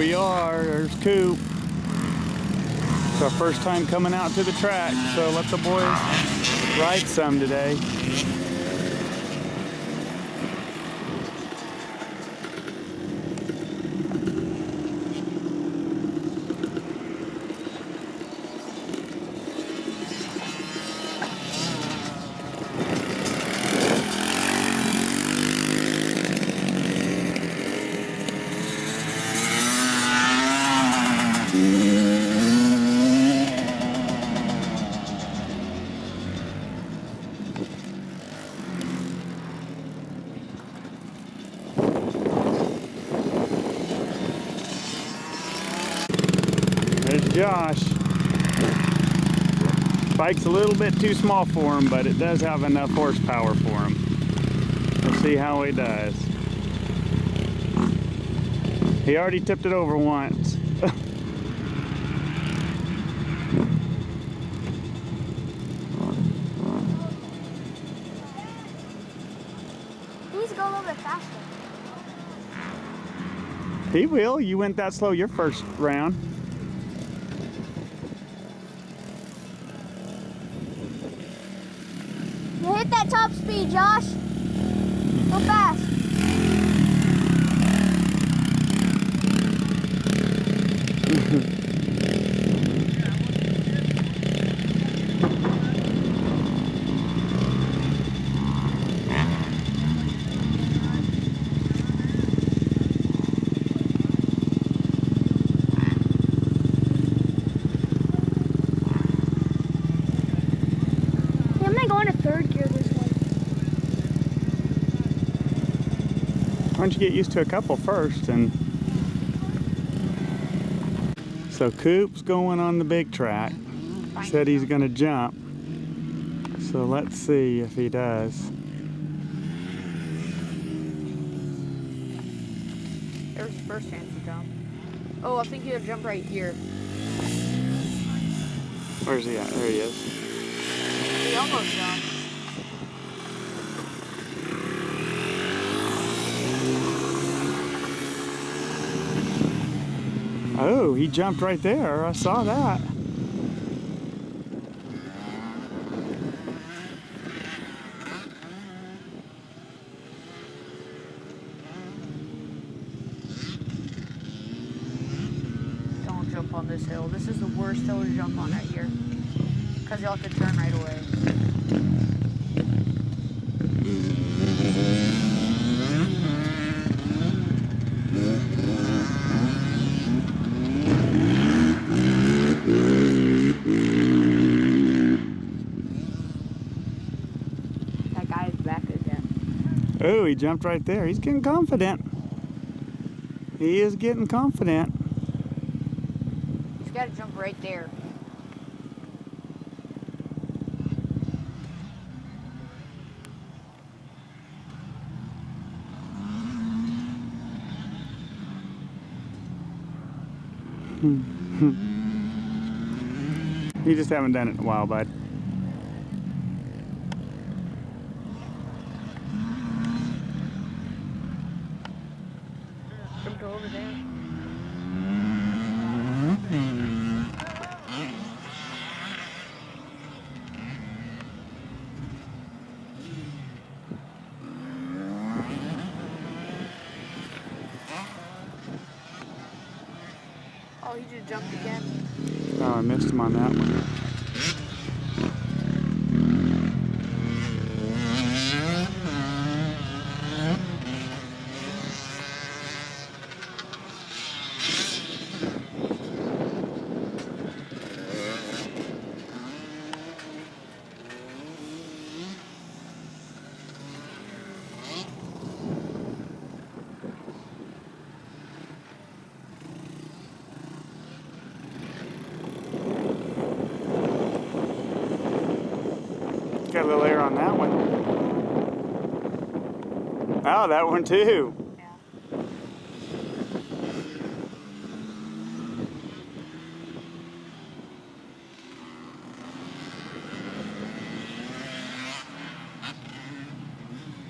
we are. There's Coop. It's our first time coming out to the track, so let the boys ride some today. There's Josh. Bike's a little bit too small for him, but it does have enough horsepower for him. We'll see how he does. He already tipped it over once. He needs to go a little bit faster. He will. You went that slow your first round. You hit that top speed, Josh. Go fast. I'm not going to third gear this one. Why don't you get used to a couple first? And so Coop's going on the big track. Said he's gonna jump. So let's see if he does. There's his first chance to jump. Oh, I think he'll jump right here. Where's he at? There he is. He almost jumped. Oh, he jumped right there. I saw that. Don't jump on this hill. This is the worst hill to jump on right here. Because you'll have to turn right away. That guy's back again. Oh, he jumped right there. He's getting confident. He is getting confident. He's got to jump right there. You just haven't done it in a while, bud. Jump over there. Oh, he just jumped again. Oh, I missed him on that one. Got a little air on that one. Oh, that one too. Yeah.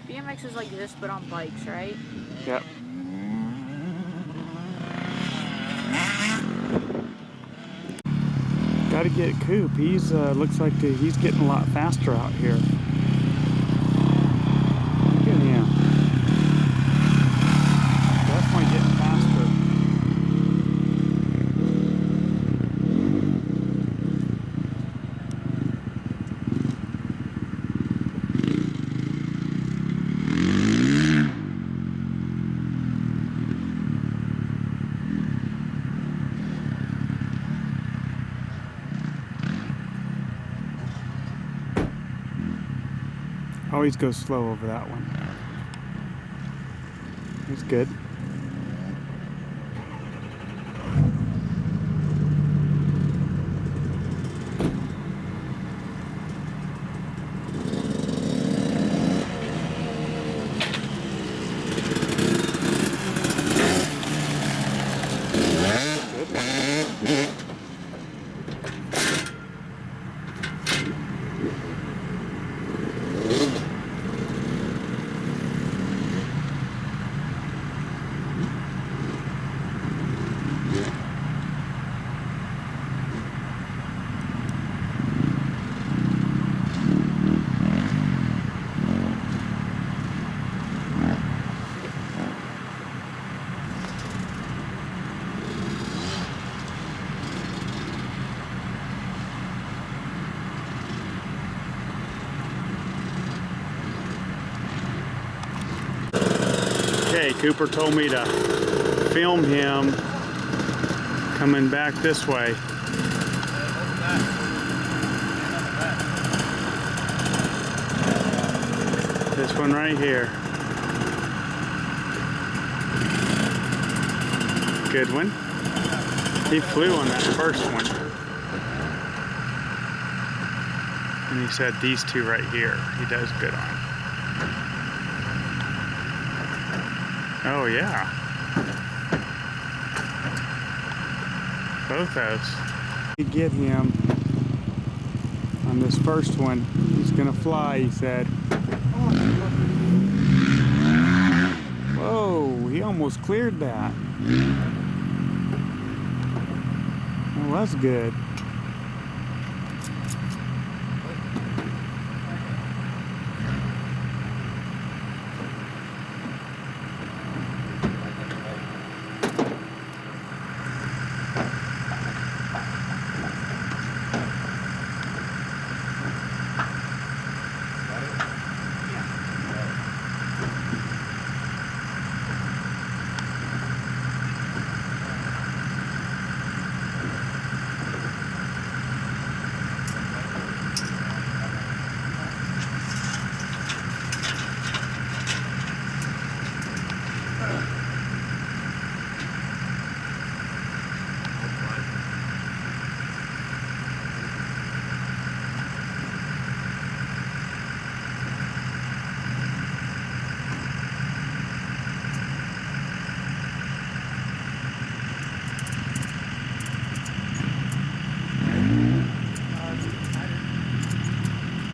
BMX is like this, but on bikes, right? Yep. to get Coop. He's looks like he's getting a lot faster out here. Look at him. Definitely getting faster. Always go slow over that one. That's good. Okay, Cooper told me to film him coming back this way. This one right here. Good one. He flew on that first one. And he said these two right here, he does good on. Oh yeah. Both those. You get him on this first one. He's gonna fly, he said. Whoa, he almost cleared that. Well, that's good.